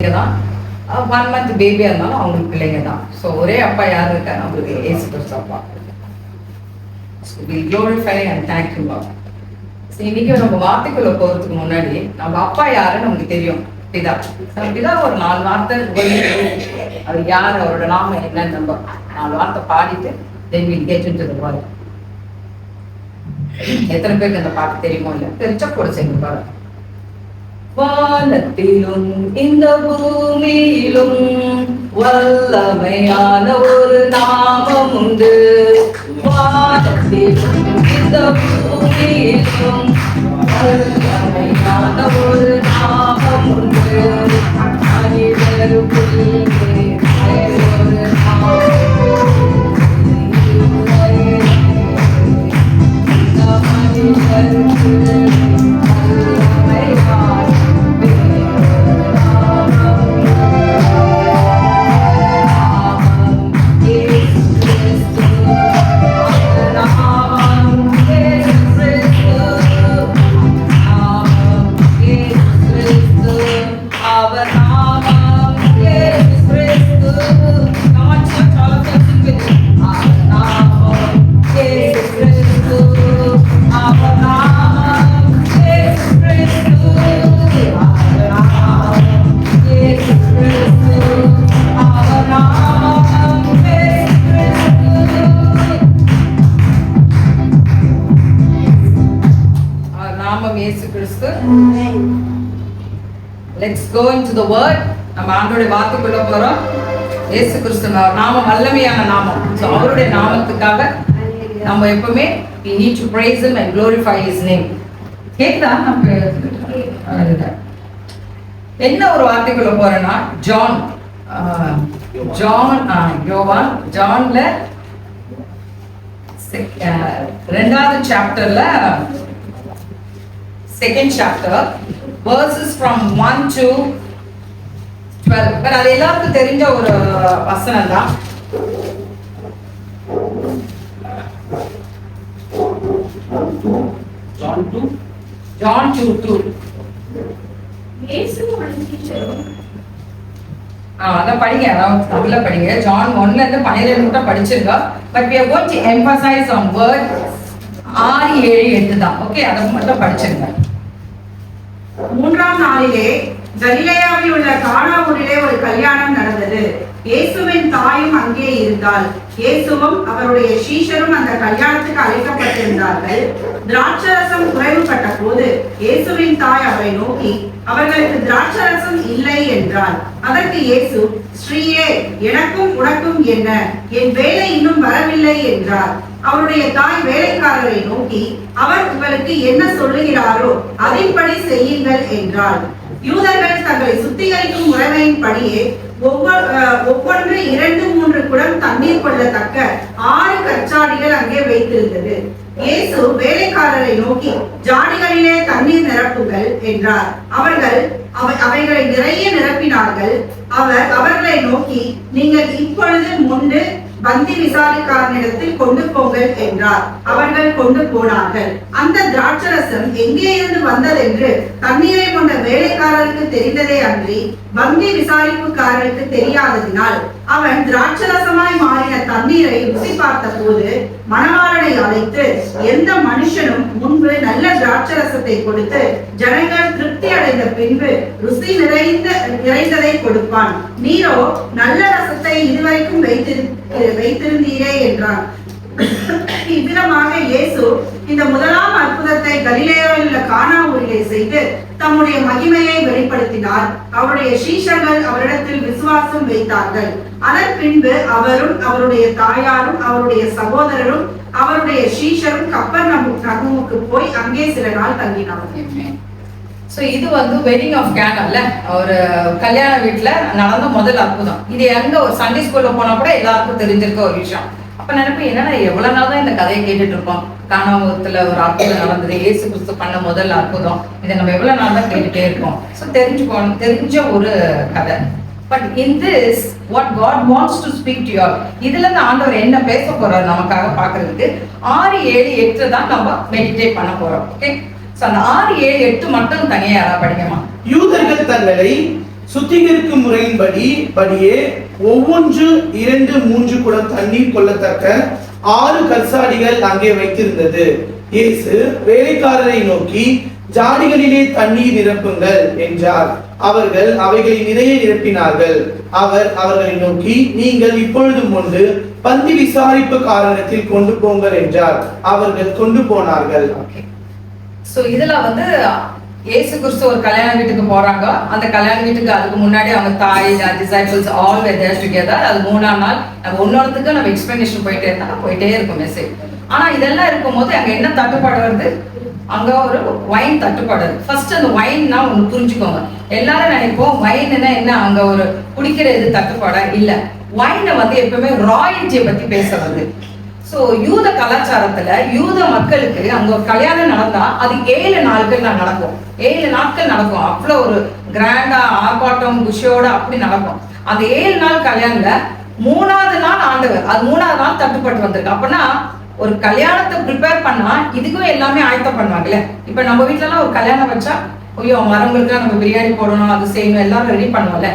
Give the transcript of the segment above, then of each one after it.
பிள்ளைங்க தான். 1 month பேபியாக இருந்தாலும் அவங்களுக்கு பிள்ளைங்க தான். ஸோ ஒரே அப்பா யார் இருக்கா? நம்மளுக்கு இயேசு கிறிஸ்து அப்பா. So we glorify and thank you Lord. So இன்னைக்கு நம்ம வார்த்தைக்குள்ள போகிறதுக்கு முன்னாடி நம்ம அப்பா யாருன்னு நமக்கு தெரியும். பிதா. பிதா ஒரு 4 வார்த்தை அது யார், அவரோட நாம என்னன்னு நம்ம 4 வார்த்தை பாடிட்டு then we'll get into the word. எத்தனை பேருக்கு அந்த பாட்டு தெரியுமோ இல்லை? தெரிஞ்சா கூட சேர்ந்து பாரு. வானத்திலும் இந்த பூமியிலும் வல்லமையான ஒரு நாமம் உண்டு. வானத்திலும் இந்த பூமியிலும் வல்லமையான ஒரு நாமம் உண்டு. மனிதருக்குள்ளே ஒரு நாமம். Let's go into the word. நம்ம ஆண்டவருடைய வார்த்தைக்குள்ள போறோம். இயேசு கிறிஸ்து நாமம் வல்லமையான நாமம். சோ அவருடைய நாமத்துக்காக நம்ம எப்பவுமே we need to praise him and glorify his name. கேக்குதா? என்ன ஒரு வார்த்தைக்குள்ள போறேன்னா யோவான் ஜான்ல 2வது சாப்டர்ல 2nd chapter verses from 1 to 12. but அது எல்லாருக்கும் தெரிஞ்ச ஒரு வசனம் தான். John 2:2. அதான் படிங்க, அதாவது தமிழ்ல படிங்க. ஜான் 1ல இருந்து 12 மட்டும் படிச்சிருங்க. but we are going to emphasize on word 6, 7, 8 தான். ஓகே, அதை மட்டும் படிச்சிருங்க. 3ஆம் நாளிலே கலிலேயாவில் உள்ள கானா ஊரிலே ஒரு கல்யாணம் நடந்தது. இயேசுவின் தாயும் அங்கே இருந்தாள். இயேசுவும் அவருடைய சீஷரும் அந்த கல்யாணத்துக்கு அழைக்கப்பட்டிருந்தார்கள். திராட்சரசம் குறைவுபட்ட போது இயேசுவின் தாய் அவரை நோக்கி, அவர்களுக்கு திராட்சரசம் இல்லை என்றாள். அதற்கு இயேசு, ஸ்ரீயே, எனக்கும் உனக்கும் என்ன? என் வேலை இன்னும் வரவில்லை என்றார். அவருடைய தாய் வேலைக்காரரை நோக்கி, அவர் உங்களுக்கு என்ன சொல்லுகிறாரோ அதன்படி செய்யுங்கள் என்றாள். யூதர்கள் தங்களை சுத்திகரிக்கும் முறைமையின்படியே ஒவ்வொன்று 2-3 குடம் தண்ணீர் கொள்ளத்தக்க 6 கற்சாடிகள் அங்கே வைத்திருந்தது. இயேசு வேலைக்காரரை நோக்கி, ஜாடிகளிலே தண்ணீர் நிரப்புங்கள் என்றார். அவர்கள் அவைகளை நிறைய நிரப்பினார்கள். அவர் அவர்களை நோக்கி, நீங்கள் இப்பொழுது முண்டு பந்தி விசாரிக்காரனிடத்தில் கொண்டு போங்கள் என்றார். அவர்கள் கொண்டு போனார்கள். அந்த திராட்சரசம் எங்கே இருந்து வந்ததென்று தண்ணீரை கொண்ட வேலைக்காரருக்கு தெரிந்ததே அன்றி பந்தி விசாரிப்புக்காரருக்கு தெரியாததினால் அவன் திராட்சரசமாய் மாறின தண்ணீரை ருசி பார்த்த போது மணவாளனை அழைத்து, எந்த மனுஷனும் முன்பு நல்ல திராட்சரசத்தை கொடுத்து ஜனங்கள் திருப்தி அடைந்த பின்பு ருசி நிறைந்ததை கொடுப்பான். நீரோ நல்ல ரசத்தை இதுவரைக்கும் வைத்திருந்தீரே என்றான். இவ்விதமாக இயேசு இந்த முதலாம் அற்புதத்தை கலிலேயாவில் உள்ள கானா ஊரிலே செய்து தம்முடைய மகிமையை வெளிப்படுத்தினார். அவருடைய சீஷர்கள் அவரிடத்தில் விசுவாசம் வைத்தார்கள். அதன் பின்பு அவரும் அவருடைய தாயாரும் அவருடைய சகோதரரும் அவருடைய சீஷரும் கப்பர்நகூமுக்கு போய் அங்கே சில நாள் தங்கினார்கள். ஸோ இது வெட்டிங் ஆஃப் கேனால ஒரு கல்யாண வீட்டுல நடந்த முதல் அற்புதம். இது எங்க ஒரு சண்டே ஸ்கூல்ல போனா கூட எல்லாருக்கும் தெரிஞ்சிருக்க ஒரு விஷயம். அப்ப நினைப்பேன், என்னன்னா எவ்வளவு நாள் தான் இந்த கதையை கேட்டுட்டு இருக்கோம். கானாவூத்துல ஒரு அற்புதம் நடந்தது, இயேசு கிறிஸ்து பண்ண முதல் அற்புதம். இதை நம்ம எவ்வளவு நாள் தான் கேட்டுட்டே இருக்கோம். ஸோ தெரிஞ்ச ஒரு கதை. But in this what God wants to speak to you. இதுல இருந்து ஆண்டவர் என்ன பேச போறாரு நமக்காக பாக்குறதுக்கு 6, 7, 8 தான் நம்ம மெடிடேட் பண்ண போறோம். ஓகே, சோ அந்த 6, 7, 8 மட்டும் தனியா யாரா படிக்கமா. யூதர்கள் தங்களை சுத்திகரிக்கும் படியே ஒவ்வொன்று 2-3 குடம் தண்ணீர் கொள்ளத்தக்க 6 கற்சாடிகள் அங்கே வைத்திருந்தது. இயேசு வேலைக்காரரை நோக்கி, ஜாடிகளிலே தண்ணீர் நிரப்புங்கள் என்றார். அவர்கள் அவைகளை நிறைய நிரப்பினார்கள். அவர் அவர்களை நோக்கி, நீங்கள் இப்பொழுது கொண்டு பந்தி விசாரிப்பு காரணத்தில் கொண்டு போங்கள் என்றார். அவர்கள் கொண்டு போனார்கள். சோ இதுல வந்து இயேசு கிறிஸ்து ஒரு கல்யாண வீட்டுக்கு போறாங்க. அந்த கல்யாண வீட்டுக்கு அதுக்கு முன்னாடி அவங்க தாய், disciples all were there together. அது 3ஆம் நாள். நம்ம ஒன்னொருத்துக்கு நம்ம எக்ஸ்பிளனேஷன் போயிட்டே இருக்கும் மெசேஜ். ஆனா இதெல்லாம் இருக்கும்போது அங்க என்ன தட்டுப்பாடு வருது? அங்க ஒரு வைன் தட்டுப்பாடு. ஃபர்ஸ்ட் அந்த வைன்னா ஒண்ணு புரிஞ்சுக்கோங்க. எல்லாரும் நினைப்போம் வைன்னா என்ன, அங்க ஒரு குடிக்கிற இது தட்டுப்பாடா? இல்ல, வைனை வந்து எப்பவுமே ராயல்ட்டியை பத்தி பேசுறது. ஸோ யூத கலாச்சாரத்துல யூத மக்களுக்கு அங்க ஒரு கல்யாணம் நடந்தா அது 7 நாட்கள் தான் நடக்கும். 7 நாட்கள் நடக்கும். அவ்வளோ ஒரு கிராண்டா ஆர்ப்பாட்டம் குஷியோட அப்படி நடக்கும். அந்த 7 நாள் கல்யாணத்துல 3ஆவது நாள் ஆண்டவர், அது 3ஆவது நாள் தட்டுப்பட்டு வந்திருக்கு. அப்படின்னா ஒரு கல்யாணத்தை ப்ரிப்பேர் பண்ணா இதுக்கும் எல்லாமே ஆயத்தம் பண்ணுவாங்கல்ல. இப்ப நம்ம வீட்டுல எல்லாம் ஒரு கல்யாணம் வச்சா, ஐயோ மரங்களுக்குலாம் நம்ம பிரியாணி போடணும், அது செய்யணும், எல்லாரும் ரெடி பண்ணுவோம்ல.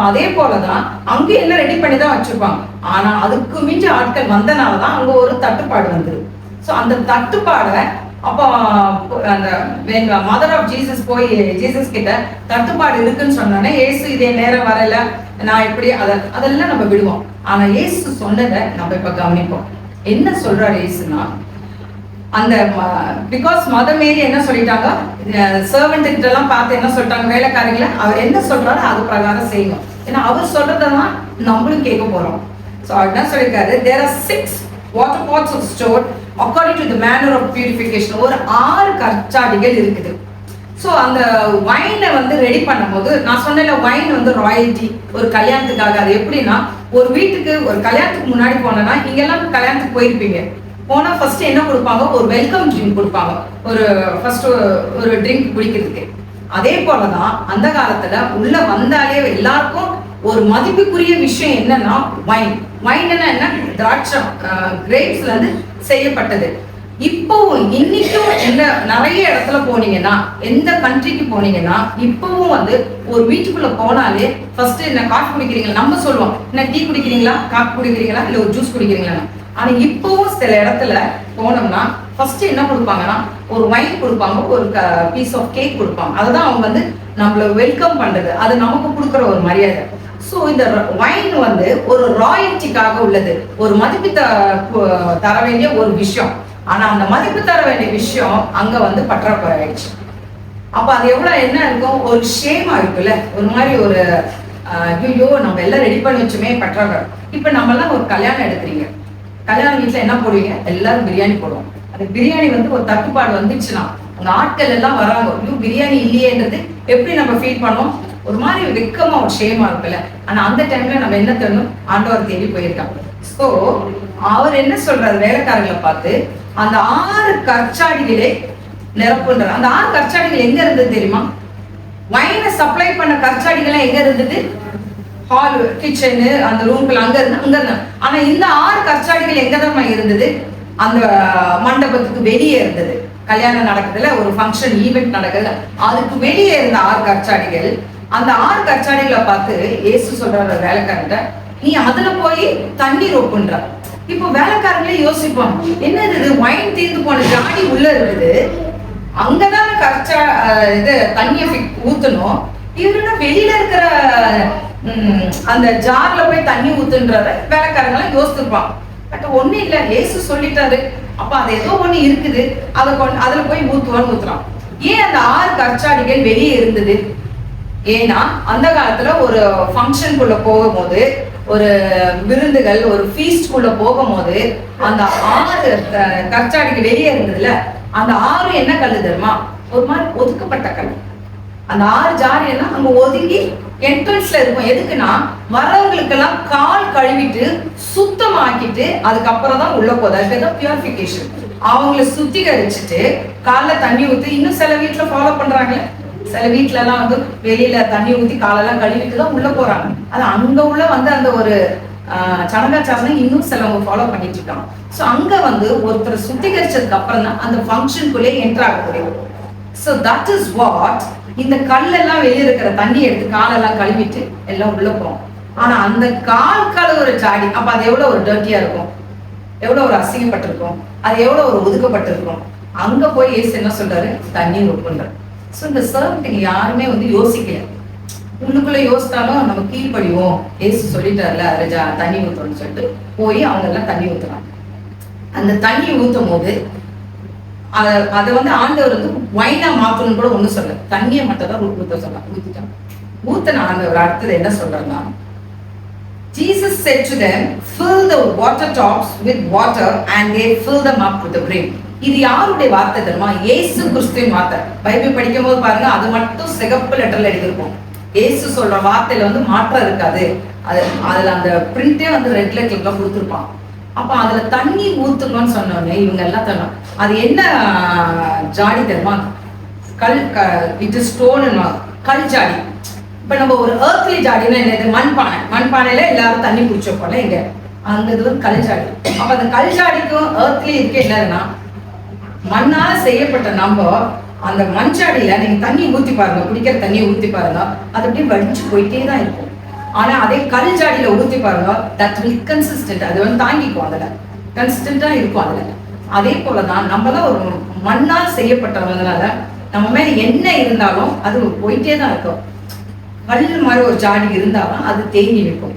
அதே போலதான் அங்கேயும் எல்லாம் ரெடி பண்ணி தான் வச்சிருப்பாங்க. ஆனா அதுக்கு மிஞ்சி ஆட்கள் வந்தனாலதான் அங்க ஒரு தட்டுப்பாடு வந்துடும். சோ அந்த தட்டுப்பாடை அப்போ அந்த மதர் ஆஃப் ஜீசஸ் போய் ஜீசஸ் கிட்ட தட்டுப்பாடு இருக்குன்னு சொன்னோன்னே, ஏசு இதே நேரம் வரல, நான் இப்படி அதெல்லாம் நம்ம விடுவோம். ஆனா ஏசு சொன்னதை நம்ம இப்ப கவனிப்போம். என்ன சொல்றாரு ஏசுனா, அந்த பிகாஸ் மதர் மேரி என்ன சொல்லிட்டாங்க, சர்வெண்ட் கிட்ட எல்லாம் பார்த்து என்ன சொல்லிட்டாங்க, வேலைக்காரங்கள அவர் என்ன சொல்றாரு அது பிரகாரம் செய்யணும். ஏன்னா அவர் சொல்றதான் நம்மளும் கேட்க போறோம். ஸோ அவர் என்ன சொல்லிருக்காரு, there are 6 water pots of stone according to the manner of purification. ஒரு 6 கற்சாடிகள் இருக்குது. ஸோ அந்த வைனை வந்து ரெடி பண்ணும்போது நான் சொன்னேன்ல, வைன் வந்து ராயல்ட்டி ஒரு கல்யாணத்துக்காக. அது எப்படின்னா, ஒரு வீட்டுக்கு ஒரு கல்யாணத்துக்கு முன்னாடி போனோம்னா, இங்கெல்லாம் கல்யாணத்துக்கு போயிருப்பீங்க. போனா ஃபர்ஸ்ட் என்ன கொடுப்பாங்க, ஒரு வெல்கம் ட்ரிங்க் கொடுப்பாங்க, ஒரு ஃபர்ஸ்ட் ஒரு ட்ரிங்க் குடிக்கிறதுக்கு. அதே போலதான் அந்த காலத்துல உள்ள வந்தாலே எல்லாருக்கும் ஒரு மதிப்புக்குரிய விஷயம் என்னன்னா வைன். வைன் என்ன, திராட்சை கிரேப்ஸ்ல இருந்து செய்யப்பட்டது. இப்போ இன்னைக்கும் என்ன நிறைய இடத்துல போனீங்கன்னா, எந்த கண்ட்ரிக்கு போனீங்கன்னா, இப்பவும் வந்து ஒரு வீட்டுக்குள்ள போனாலே ஃபர்ஸ்ட் என்ன காஃபி குடிக்கிறீங்களா, நம்ம சொல்லுவோம் என்ன டீ குடிக்கிறீங்களா, காஃபி குடிக்கிறீங்களா, இல்ல ஒரு ஜூஸ் குடிக்கிறீங்களா. ஆனா இப்பவும் சில இடத்துல போனோம்னா ஃபர்ஸ்ட் என்ன கொடுப்பாங்கன்னா, ஒரு வைன் கொடுப்பாங்க, ஒரு பீஸ் ஆஃப் கேக் கொடுப்பாங்க. அதுதான் அவங்க வந்து நம்மள வெல்கம் பண்றது, அது நமக்கு கொடுக்குற ஒரு மரியாதை. ஸோ இந்த வைன் வந்து ஒரு ராயல்ட்டிக்காக உள்ளது, ஒரு மதிப்பு தர வேண்டிய ஒரு விஷயம். ஆனா அந்த மதிப்பு தர வேண்டிய விஷயம் அங்க வந்து பற்றாக்குறை ஆயிடுச்சு. அப்ப அது எவ்வளவு என்ன இருக்கும், ஒரு ஷேமா இருக்குல்ல, ஒரு மாதிரி ஒரு ஐயோ நம்ம எல்லாம் ரெடி பண்ணி வச்சுமே பற்றாக்குறை. இப்ப நம்ம எல்லாம் ஒரு கல்யாணம் எடுக்கிறீங்க, கல்யாண வீட்டுல என்ன போடுவீங்க, எல்லாரும் பிரியாணி போடுவோம். அந்த பிரியாணி வந்து ஒரு தட்டுப்பாடு வந்துச்சுன்னா, அந்த ஆட்கள் எல்லாம் வராங்க, ஐயோ பிரியாணி இல்லையேன்றது எப்படி நம்ம ஃபீல் பண்ணோம், ஒரு மாதிரி வெக்கமா ஒரு ஷேமா இருக்குல்ல. ஆனா அந்த டைம்ல நம்ம என்ன தேடணும், ஆண்டவர் தேடி போயிருக்காங்க. ஸோ அவர் என்ன சொல்றாரு, வேலைக்காரர்களை பார்த்து அந்த 6 கற்சாடிகளே நிரப்புன்றார். அந்த 6 கற்சாடிகள் எங்க இருந்தது தெரியுமா, வைனை சப்ளை பண்ண கற்சாடிகள் எங்க இருந்தது, ஹால் கிச்சனு அந்த ரூம்ல அங்க இருந்தா. ஆனா இந்த 6 கற்சாடிகள் எங்கதான் இருந்தது, அந்த மண்டபத்துக்கு வெளியே இருந்தது. கல்யாணம் நடக்குதுல, ஒரு ஃபங்க்ஷன் ஈவெண்ட் நடக்குதுல, அதுக்கு வெளியே இருந்த 6 கற்சாடிகள். அந்த 6 கற்சாடிகளை பார்த்து ஏசு சொல்றாரு வேலைக்காரன்ட்ட, நீ அதுல போய் தண்ணீர் ஒப்புன்ற. இப்போ வேலைக்காரங்களே யோசிப்பாங்க, என்னது இது வைன் தீர்ந்து போன ஜாடி உள்ள இருக்குது, அங்கதான இது தண்ணியை ஊத்தணும், இவருன்னா வெளியில இருக்கிற அந்த ஜார்ல போய் தண்ணி ஊத்துன்றத வேலைக்காரங்களாம் யோசிச்சிருப்பான். பட் ஒண்ணு இல்ல, ஏசு சொல்லிட்டாரு, அப்ப அது ஏதோ ஒண்ணு இருக்குது, அதுல போய் ஊத்துறான். ஏன் அந்த 6 கற்சாடிகள் வெளியே இருந்தது, ஏன்னா அந்த காலத்துல ஒரு ஃபங்க்ஷனுக்குள்ள போகும்போது, ஒரு விருந்துகள் ஒரு ஃபீஸ்ட்குள்ள போகும்போது அந்த 6 கற்சாடிக்கு வெளியே இருந்ததுல, அந்த 6 என்ன கல்லு தெரியுமா, ஒரு மாதிரி ஒதுக்கப்பட்ட கல். அந்த 6 ஜாடி எல்லாம் அங்க ஒதுங்கி என்ட்ரன்ஸ்ல இருக்கும். எதுக்குன்னா வரவங்களுக்கு எல்லாம் கால் கழுவிட்டு சுத்தமாக்கிட்டு அதுக்கப்புறம் தான் உள்ள போகுது. அதுதான் பியூரிஃபிகேஷன். அவங்களை சுத்திகரிச்சுட்டு காலைல தண்ணி ஊத்தி, இன்னும் சில வீட்டுல ஃபாலோ பண்றாங்களே, சில வீட்டுல எல்லாம் வந்து வெளியில தண்ணி ஊத்தி காலெல்லாம் கழுவிட்டு தான் உள்ள போறாங்க. அது அங்க உள்ள வந்து அந்த ஒரு சடங்காச்சாரம் இன்னும் சிலவங்க ஃபாலோ பண்ணிட்டு இருக்காங்க. ஸோ அங்க வந்து ஒருத்தர் சுத்திகரிச்சதுக்கு அப்புறம் தான் அந்த ஃபங்க்ஷனுக்குள்ளே என்டர் ஆக முடியும். So that is what இந்த கல்லெல்லாம் வெளியே இருக்கிற தண்ணி எடுத்து காலெல்லாம் கழுவிட்டு எல்லாம் உள்ள போகும். ஆனா அந்த கால் கழுவுற ஜாடி, அப்ப அது எவ்வளவு ஒரு டர்ட்டியா இருக்கும், எவ்வளவு ஒரு அசிங்கப்பட்டிருக்கும், அது எவ்வளவு ஒரு ஒதுக்கப்பட்டிருக்கும். அங்க போய் ஏசு என்ன சொல்றாரு, தண்ணீர் ஊற்றுன்றார். ஸோ இந்த சர்வ் யாருமே யோசிக்கல. உள்ளுக்குள்ள யோசித்தாலும் நம்ம கீழ்ப்படிவோம், ஏசு சொல்லிட்டாருல அதுல தண்ணி ஊற்றணும்னு சொல்லிட்டு போய் அவங்க எல்லாம் தண்ணி ஊத்துறாங்க. அந்த தண்ணி ஊற்றும் போது அதை ஆண்டவர் வைனா மாத்தணும்னு கூட ஒண்ணு சொல்ல, தண்ணியை மட்டும் தான் ஊத்த சொல்ல, ஊத்திட்டாங்க. ஊத்தின ஆண்டவர் அடுத்தது என்ன சொல்றாருன்னா, Jesus said to them, fill the water tops with water and they fill them up to the brim. இது யாருடைய வார்த்தை தெரியுமா? இயேசு கிறிஸ்துவின் வார்த்தை. பைபிள் படிக்கும் போது பாருங்க, அது மட்டும் சிகப்பு லெட்டர்ல எழுதிருக்கும். இயேசு சொல்ற வார்த்தையில மாற்றம் இருக்காது. அதுல அந்த பிரிண்டே ரெட் லெட்டர்ல கொடுத்துருப்பான். அப்ப அதுல தண்ணி ஊத்துங்கன்னு சொன்னோடனே இவங்க எல்லாம் தரணும். அது என்ன ஜாடி தெரியுமா? இட் இஸ் ஸ்டோன், கல் ஜாடி. இப்ப நம்ம ஒரு ஏர்த்லி ஜாடினா என்னது? மண்பானை. மண்பானையில எல்லாரும் தண்ணி குடிச்சோம்ல, இங்க அங்க கல் ஜாடி. அப்ப அந்த கல் ஜாடிக்கும் ஏர்த்லி இருக்கு என்னதுன்னா, மண்ணால செய்யப்பட்ட நம்ம அந்த மண்சாடியில நீங்க தண்ணி ஊத்தி பாருங்க, குடிக்கிற தண்ணியை ஊத்தி பாருங்க, அது அப்படியே வடிச்சு போயிட்டே தான் இருக்கும். ஆனா அதே கல் ஜாடியில ஊத்தி பாருங்க, தட் வில் கன்சிஸ்டன்ட், அது தாங்கிக்கும், அதுல கன்சிஸ்டன்டா இருக்கும். அதுல அதே போலதான் நம்ம தான் ஒரு மண்ணால் செய்யப்பட்டவங்கனால நம்ம மேல என்ன இருந்தாலும் அது போயிட்டே தான் இருக்கும். கல் மாதிரி ஒரு ஜாடி இருந்தாலும் அது தேங்கி நிற்கும்.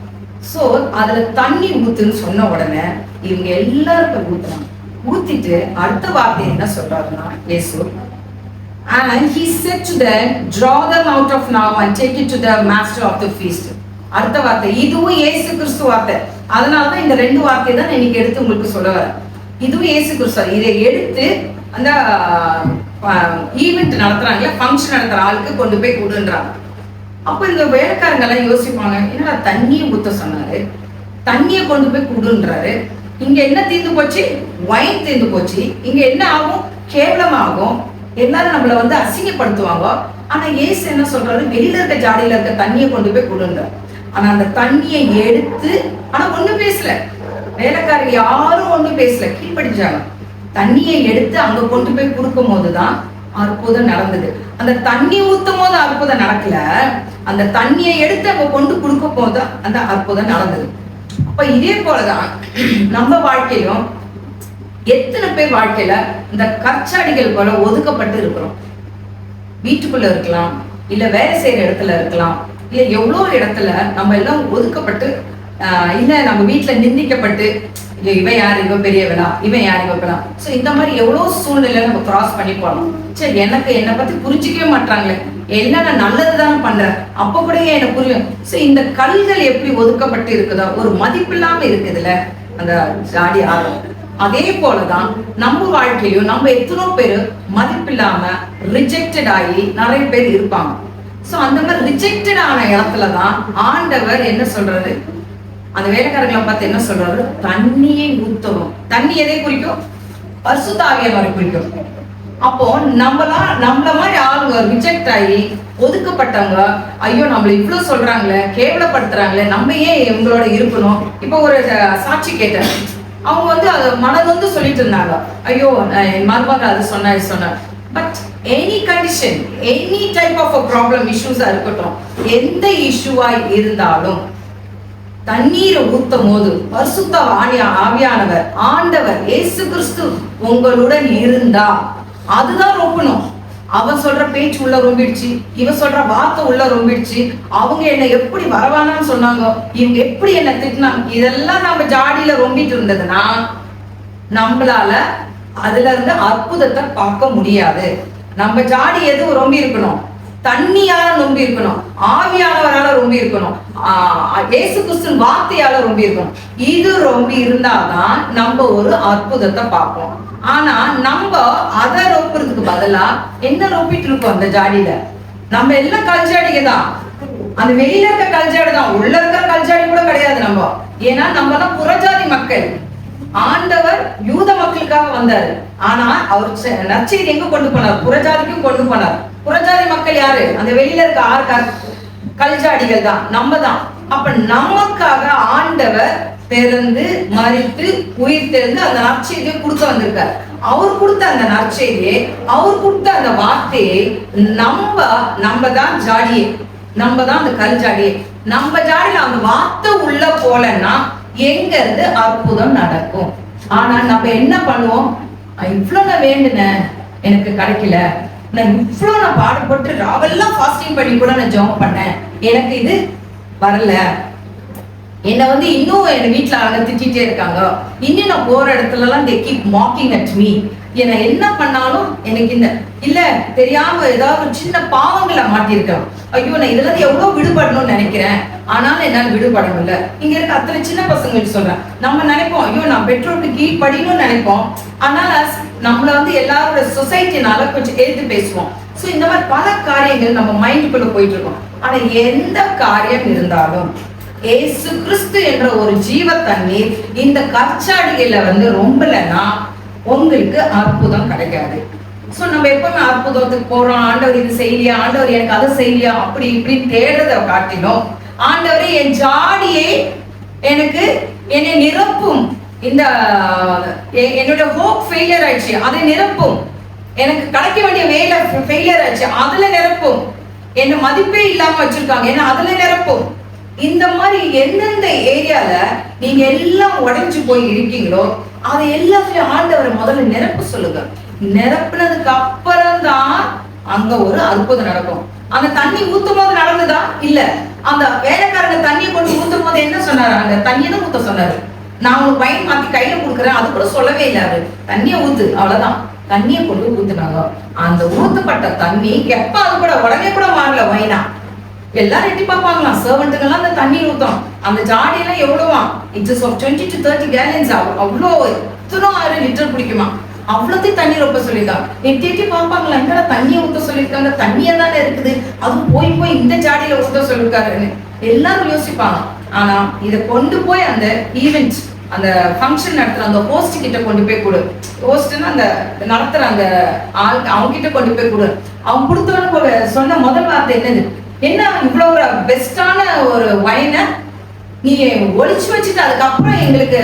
ஸோ அதுல தண்ணி ஊத்துன்னு சொன்ன உடனே இவங்க எல்லாருக்கும் ஊத்துறாங்க. ஊத்திட்டு அடுத்த வார்த்தை என்ன சொல்றாருன்னா, இயேசு, and he said to them, draw them out of now and take it to the master of the feast. அடுத்த வார்த்தை இதுவும் இயேசு கிறிஸ்து வார்த்தை. அதனாலதான் இந்த ரெண்டு வார்த்தையை தான் இன்னைக்கு எடுத்து உங்களுக்கு சொல்ல வரேன். இதுவும் இயேசு கிறிஸ்து. இதை எடுத்து அந்த ஈவெண்ட் நடத்துறாங்களே, ஃபங்க்ஷன் நடத்துற ஆளுக்கு கொண்டு போய் கொடுன்றாங்க. அப்ப இந்த வேலைக்காரங்க எல்லாம் யோசிப்பாங்க, என்னடா தண்ணியை ஊத்த சொன்னாரு, தண்ணியை கொண்டு போய் கொடுன்றாரு, இங்க என்ன தீர்ந்து போச்சு? வைன் தீர்ந்து போச்சு. இங்க என்ன ஆகும்? கேவலமாகும். எல்லாரும் நம்மள அசிங்கப்படுத்துவாங்க. ஆனா ஏசு என்ன சொல்றாரு, வெளியில இருக்க ஜாடியில இருக்க தண்ணியை கொண்டு போய் கொடுன்றார். ஆனா அந்த தண்ணியை எடுத்து, ஆனா ஒண்ணும் பேசல, வேலைக்காரங்க யாரும் ஒண்ணும் பேசல, கீழ்படிச்சாங்க. தண்ணியை எடுத்து அங்க கொண்டு போய் கொடுக்கும் போதுதான் அற்புதம் நடந்தது. அந்த தண்ணி ஊத்தும் போது அற்புதம் நடக்கல, அந்த தண்ணியை எடுத்து அங்க கொண்டு கொடுக்க போது அந்த அற்புதம் நடந்தது. அப்ப இதே போலதான் நம்ம வாழ்க்கையிலும் எத்தனை பேர் வாழ்க்கையில இந்த கற்சாடிகள் போல ஒதுக்கப்பட்டு இருக்கிறோம். வீட்டுக்குள்ள இருக்கலாம், இல்ல வேலை செய்யற இடத்துல இருக்கலாம், இல்ல எவ்வளவு இடத்துல நம்ம எல்லாம் ஒதுக்கப்பட்டு, இல்ல நம்ம வீட்டுல நிந்திக்கப்பட்டு, இவன் யார், இவன் பெரியவனா, இவன் யார், இவன் பெறா. சோ இந்த மாதிரி எவ்வளவு சூழ்நிலை நம்ம கிராஸ் பண்ணி போனோம். சரி, எனக்கு என்னை பத்தி புரிஞ்சிக்கவே மாட்டாங்களே, எல்லாம் நான் நல்லதுதானே பண்றேன், அப்ப கூட எனக்கு புரியும். சோ இந்த கல்கள் எப்படி ஒதுக்கப்பட்டு இருக்குதோ, ஒரு மதிப்பில்லாம இருக்குதுல்ல அந்த ஜாடி ஆர்வம். அதே போலதான் நம்ம வாழ்க்கையும் நம்ம எத்தனோ பேரு மதிப்பில்லாம ரிஜெக்டட் ஆகி நிறைய பேர் இருப்பாங்க. சோ அந்த மாதிரி ரிஜெக்டட் ஆன இடத்துலதான் ஆண்டவர் என்ன சொல்றாரு, அந்த வேலைக்காரர்களை பார்த்து என்ன சொல்றாரு, தண்ணியை ஊத்தணும். தண்ணி எதை குறிக்கும்? பரிசுத்த ஆவியானவரை குறிக்கும். அப்போ நம்மள மாதிரி ஆளுங்க ரிஜெக்ட் ஆகி ஒதுக்கப்பட்டவங்க, ஐயோ நம்மள இவ்வளவு சொல்றாங்களே, கேவலப்படுத்துறாங்களே, நம்ம ஏன் இவங்களோட இருக்கணும். இப்போ ஒரு சாட்சி கேட்டேன், அவங்க அது மனது சொல்லிட்டு இருந்தாங்க, ஐயோ என் மருமகள் அது சொன்ன. But any condition, any type of problem, இஷ்யூஸா இருக்கட்டும், எந்த இஷ்யூவா இருந்தாலும் தண்ணீரை ஊத்தும் போது பரிசுத்த ஆவியானவர் ஆண்டவர் இயேசு கிறிஸ்து உங்களுடன் இருந்தா அதுதான் ரொம்பணும். அவன் சொல்ற பேச்சு உள்ள ரொம்பிடுச்சு, இவன் சொல்ற வார்த்தை உள்ள ரொம்பிடுச்சு, அவங்க என்ன எப்படி வரவானான்னு சொன்னாங்க, இவங்க எப்படி என்ன திட்டினாங்க, இதெல்லாம் நம்ம ஜாடியில ரொம்பிட்டு இருந்ததுன்னா நம்மளால அதுல இருந்து அற்புதத்தை பார்க்க முடியாது. நம்ம ஜாடி எது ரொம்பி இருக்கணும்? தண்ணியால ரொம்பி இருக்கணும், ஆவியானவரால ரொம்பி இருக்கணும், இயேசு கிறிஸ்துவின் வார்த்தையால ரொம்பி இருக்கணும். இது ரொம்பி இருந்தாதான் நம்ம ஒரு அற்புதத்தை பார்ப்போம். ஆனா நம்ம அதை ரொப்புறதுக்கு பதிலா என்ன ரொப்பிட்டு இருக்கோம் அந்த ஜாடியில? நம்ம எல்லாம் கல்ஜாடிங்க தான், அந்த வெளியில இருக்க கல்ஜாடி தான், உள்ள இருக்கிற கல்ஜாடி கூட கிடையாது நம்ம. ஏன்னா நம்ம தான் புறஜாதி மக்கள். ஆண்டவர் யூத மக்களுக்காக வந்தாரு, ஆனா அவர் நற்செய்தி எங்க கொண்டு போனார்? புறஜாதிக்கும் கொண்டு போனார். புறஜாதி மக்கள் யாரு? அந்த வெளியில இருக்க 6 கல்ஜாடிகள் தான், நம்ம தான். அப்ப நமக்காக ஆண்டவர் பிறந்து மரித்து உயிர் தெரிந்து அந்த நற்செய்தியை கொடுக்க வந்திருக்கார். அவர் கொடுத்த அந்த நற்செய்தியை, அவர் கொடுத்த அந்த வார்த்தையை நம்ம தான் ஜாடியே, நம்ம தான் அந்த கல் ஜாடியே. நம்ம ஜாடியில அந்த வார்த்தை உள்ள போலன்னா எங்க இருந்து அற்புதம் நடக்கும். ஆனா நம்ம என்ன பண்ணுவோம், இவ்வளவு நான் வேண்டுனேன் எனக்கு கிடைக்கல, நான் இவ்வளவு நான் பாடுபட்டு ராவெல்லாம் ஃபாஸ்டிங் பண்ணி கூட நான் ஜெபம் பண்ணேன், எனக்கு இது வரல, என்னை இன்னும் என் வீட்டுல அவங்க திட்டிகிட்டே இருக்காங்க, இன்னும் நான் போற இடத்துல எல்லாம் they keep mocking at me, என்னை என்ன பண்ணாலும் எனக்கு இந்த இல்ல தெரியாம ஏதாவது ஒரு சின்ன பாவங்களை மாட்டிருக்கேன், ஐயோ நான் இதுல இருந்து எவ்வளவு விடுபடணும்னு நினைக்கிறேன், ஆனாலும் என்னால விடுபட முடியல. இங்க இருக்க அத்தனை சின்ன பசங்களுக்கு சொல்றேன், நம்ம நினைப்போம் ஐயோ நான் பெற்றோருக்கு கீழ்படினும் நினைப்போம், ஆனால நம்மள எல்லாரோட சொசைட்டினால கொஞ்சம் எழுத்து பேசுவோம். சோ இந்த மாதிரி பல காரியங்கள் நம்ம மைண்டுக்குள்ள போயிட்டு இருக்கோம். ஆனா எந்த காரியம் இருந்தாலும் ஏசு கிறிஸ்து என்ற ஒரு ஜீவ தண்ணீர் இந்த கற்சாடிகளை ரொம்பலன்னா உங்களுக்கு அற்புதம் கிடைக்காது. சோ நம்ம எப்பவுமே அற்புதத்துக்கு போறோம், ஆண்டவர் இது செய்யலையா, ஆண்டவர் எனக்கு அதை செய்யலையா, அப்படி இப்படி தேடுறத காட்டினோம், ஆண்டவரே என் ஜாடியை எனக்கு என்னை நிரப்பும், இந்த என்னோட ஹோப் ஃபெயிலியர் ஆயிடுச்சு அதை நிரப்பும், எனக்கு கிடைக்க வேண்டிய வேலை ஃபெயிலியர் ஆயிடுச்சு அதுல நிரப்பும், என்ன மதிப்பே இல்லாம வச்சிருக்காங்க என்ன அதுல நிரப்பும். இந்த மாதிரி எந்தெந்த ஏரியால நீங்க எல்லாம் உடைஞ்சு போய் இருக்கீங்களோ அதை எல்லாத்துலயும் ஆண்டவரை முதல்ல நிரப்ப சொல்லுங்க. நிரப்புனதுக்கு அப்புறம் தான் அங்க ஒரு அற்புதம் நடக்கும். அந்த தண்ணி ஊத்தும் போது நடந்ததா இல்ல, அந்த வேலைக்காரங்க தண்ணியை கொண்டு ஊத்தும் போது என்ன சொன்னாரு, அந்த தண்ணியை தான் ஊத்த சொன்னாரு. நான் உங்களுக்கு பையன் மாத்தி கையில கொடுக்குறேன் அது கூட சொல்லவே இல்லை, அவரு தண்ணியை ஊத்து அவ்வளவுதான், தண்ணியை கொண்டு ஊத்துனாங்க. அந்த ஊத்தப்பட்ட தண்ணி எப்ப அது கூட உடனே கூட மாறல வைனா, எல்லாரும் எட்டி பார்ப்பாங்களாம், சர்வெண்ட்டுக்கெல்லாம் அந்த தண்ணி ஊத்தம், அந்த ஜாடியெல்லாம் எவ்வளவா, இட்ஸ் ஆஃப் 20 to 30 gallons, அவ்வளோ எத்தனோ 1000 லிட்டர் பிடிக்குமா, அவ்வளோத்தையும் தண்ணி ரொம்ப சொல்லியிருக்காங்க. எட்டி எட்டி பார்ப்பாங்களா, என்னடா தண்ணியை ஊத்த சொல்லியிருக்காங்க, தண்ணியா தானே இருக்குது, அதுவும் போய் இந்த ஜாடியில ஊத்த சொல்லியிருக்காருன்னு எல்லாரும் யோசிப்பாங்க. ஆனா இதை கொண்டு போய் அந்த ஈவெண்ட் அந்த ஃபங்க்ஷன் நடத்துற அந்த ஹோஸ்ட் கிட்ட கொண்டு போய் கொடு, ஹோஸ்ட்னா அந்த நடத்துற அந்த ஆள் அவங்க கிட்ட கொண்டு போய் கொடு. அவங்க கொடுத்தவங்க சொன்ன முதல் வார்த்தை என்னது, என்ன இவ்வளவு ஒரு பெஸ்டான ஒரு வைனை நீ ஒளிச்சு வச்சுட்டு அதுக்கப்புறம் எங்களுக்கு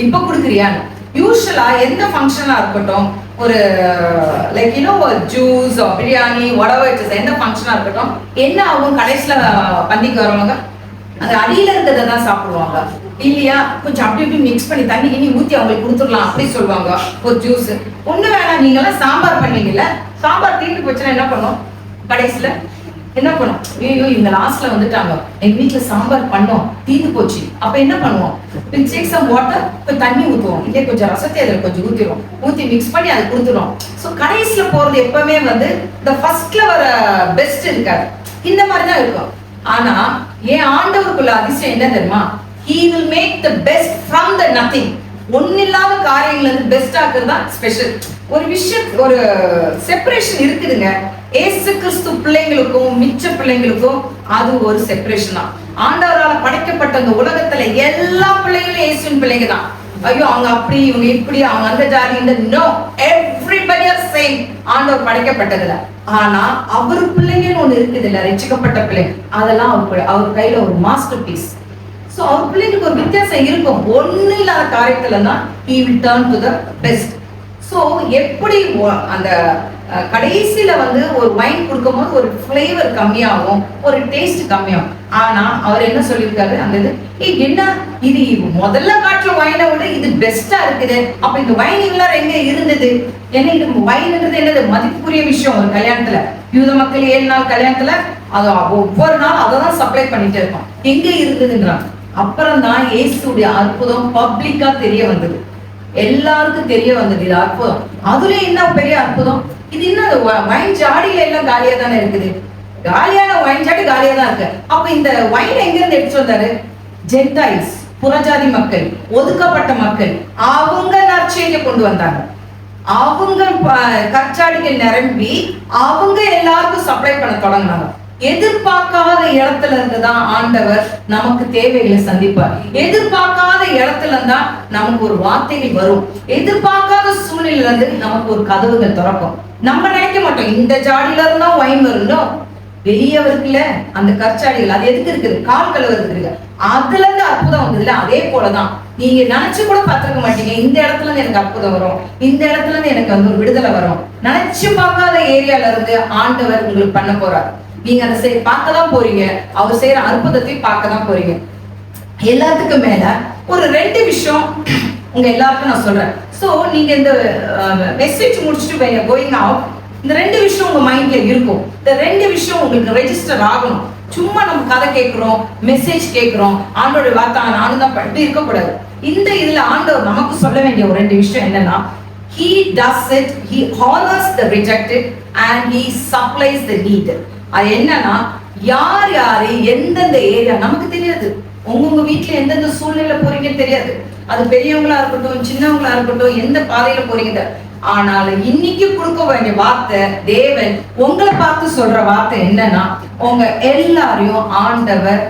இப்ப கொடுக்குறியான்னு. யூஸ்வலா எந்த ஃபங்க்ஷனா இருக்கட்டும், ஒரு லைக் ஒரு ஜூஸ் பிரியாணி வடவச்சு எந்த ஃபங்க்ஷனா இருக்கட்டும், என்ன ஆகும் கடைசியில பண்ணிக்கு வரவங்க அந்த அடியில இருக்கிறத தான் சாப்பிடுவாங்க இல்லையா, கொஞ்சம் அப்படி இப்படி மிக்ஸ் பண்ணி தண்ணி கிண்ணி ஊத்தி அவங்களுக்கு கொடுத்துடலாம் அப்படி சொல்லுவாங்க. ஒரு ஜூஸ் ஒண்ணு வேணாம், நீங்க எல்லாம் சாம்பார் பண்ணீங்கல்ல, சாம்பார் தீர்ந்து போச்சுன்னா என்ன பண்ணும், கடைசியில என்ன பண்ணும், ஐயோ இவங்க லாஸ்ட்ல வந்துட்டாங்க, எங்க வீட்டுல சாம்பார் பண்ணோம் தீர்ந்து போச்சு, அப்ப என்ன பண்ணுவோம், டேக் சம் வாட்டர், கொஞ்சம் தண்ணி ஊற்றுவோம், இல்லையே கொஞ்சம் ரசத்தை அதில் கொஞ்சம் ஊற்றிடுவோம், ஊற்றி மிக்ஸ் பண்ணி அதை கொடுத்துருவோம். ஸோ கடைசியில் போகிறது எப்பவுமே இந்த ஃபர்ஸ்ட்ல வர பெஸ்ட் இருக்காது, இந்த மாதிரி தான் இருக்கும். ஆனா என் ஆண்டவருக்குள்ள அதிசயம் என்ன தெரியுமா, he will make the best from the nothing. ஒன்னில்லாத காரியங்கள் பெஸ்ட் ஆக்குறது தான் ஸ்பெஷல். ஒரு விஷயம் ஒரு செப்பரேஷன் இருக்குதுங்க, ஏசு கிறிஸ்து பிள்ளைங்களுக்கும் மிச்ச பிள்ளைங்களுக்கும் அது ஒரு செப்பரேஷன் தான். ஆண்டவரால் படைக்கப்பட்ட அந்த உலகத்துல எல்லா பிள்ளைகளும் இயேசுவின் பிள்ளைங்க தான். ஐயோ அவங்க அப்படி இவங்க இப்படி அவங்க அந்த ஜாதி இந்த நோ, எவ்ரிபடி ஆர் சேம். ஆண்டவர் படைக்கப்பட்டதுல ஆனா அவர் பிள்ளைங்கன்னு ஒண்ணு இருக்குது இல்ல, ரட்சிக்கப்பட்ட பிள்ளைங்க, அதெல்லாம் அவர் கையில ஒரு மாஸ்டர் பீஸ். சோ அவர் பிள்ளைங்களுக்கு ஒரு வித்தியாசம் இருக்கும், ஒண்ணு இல்லாத காரியத்துல தான் he will turn to the best. So எப்படி அந்த கடைசியில ஒரு வைன் கொடுக்கும் போது ஒரு ஃபிளேவர் கம்மியாகும், ஒரு டேஸ்ட் கம்மியாகும். ஆனா அவர் என்ன சொல்லியிருக்காரு, அந்த இது என்ன இது முதல்ல காட்டுற வைனை விட இது பெஸ்டா இருக்குது. அப்ப இந்த வைன் எல்லாரும் எங்க இருந்தது, ஏன்னா இது வைன்ன்றது என்னது மதிப்புக்குரிய விஷயம். ஒரு கல்யாணத்துல யூத மக்கள் 7 நாள் கல்யாணத்துல அது ஒவ்வொரு நாள் அதை தான் சப்ளை பண்ணிட்டு இருக்கோம், எங்க இருந்ததுன்றாங்க. அப்புறம் தான் இயேசுடைய அற்புதம் பப்ளிக்கா தெரிய வந்தது, எல்லாருக்கும் தெரிய வந்தது இது அற்புதம். அதுல என்ன பெரிய அற்புதம், இது என்ன வைன் ஜாடியில எல்லாம் காலியா தானே இருக்குது, காலியான வைன் ஜாடி காலியா தான் இருக்கு. அப்ப இந்த வைன் எங்க இருந்து எடுத்து வந்தாரு, ஜென்டைல்ஸ் புறஜாதி மக்கள், ஒதுக்கப்பட்ட மக்கள், அவங்க நற்செய்தியை கொண்டு வந்தாங்க. அவங்க கற்சாடிகள் நிரம்பி அவங்க எல்லாருக்கும் சப்ளை பண்ண தொடங்கினாங்க. எதிர்பார்க்காத இடத்துல இருந்துதான் ஆண்டவர் நமக்கு தேவைகளை சந்திப்பார். எதிர்பார்க்காத இடத்துல இருந்தா நமக்கு ஒரு வார்த்தைகள் வரும். எதிர்பார்க்காத சூழ்நிலையில இருந்து நமக்கு ஒரு கதவுகள் திறக்கும். நம்ம நினைக்க மாட்டோம் இந்த ஜாடியில இருந்தா வைன் வரணும், வெளியே இருக்குல்ல அந்த கற்சாடிகள், அது எதுக்கு இருக்குது? கால் கழுவுறதுக்கு இருக்கு. அதுல இருந்து அற்புதம் வந்ததுல அதே போலதான் நீங்க நினைச்சு கூட பார்த்திருக்க மாட்டீங்க. இந்த இடத்துல இருந்து எனக்கு அற்புதம் வரும், இந்த இடத்துல இருந்து எனக்கு வந்து ஒரு விடுதலை வரும். நினைச்சு பார்க்காத ஏரியால இருந்து ஆண்டவர் உங்களுக்கு பண்ண போறார். நீங்க அதை பார்க்கதான் போறீங்க, அவர் செய்யற அற்புதத்தை பார்க்கதான் போறீங்க. எல்லாத்துக்கும் மேல ஒரு 2 விஷயம் உங்க எல்லாருக்கும் நான் சொல்றேன். சோ நீங்க இந்த மெசேஜ் முடிச்சுட்டு கோயிங் அவுட், இந்த 2 விஷயம் உங்க மைண்ட்ல இருக்கும். இந்த 2 விஷயம் உங்களுக்கு ரெஜிஸ்டர் ஆகணும். சும்மா நம்ம கதை கேட்கிறோம், மெசேஜ் கேட்கிறோம், ஆண்டோட வார்த்தை நானும் தான் இப்படி இருக்கக்கூடாது. இந்த இதுல ஆண்டவர் நமக்கு சொல்ல வேண்டிய ஒரு 2 விஷயம் என்னன்னா, he does it, he honors the rejected and he supplies the need. அது என்னன்னா, யார் யாரு எந்தெந்த ஏரியா நமக்கு தெரியாது. உங்க வீட்டுல எந்தெந்த சூழ்நிலை போறீங்கன்னு தெரியாது. அது பெரியவங்களா இருக்கட்டும், சின்னவங்களா இருக்கட்டும், எந்த பாதையில போறீங்க. ஆனால் இன்னைக்கு கொடுக்க வேண்டிய வார்த்தை, தேவன் உங்களை பார்த்து சொல்ற வார்த்தை என்னன்னா, உங்க எல்லாரையும் ஆண்டவர்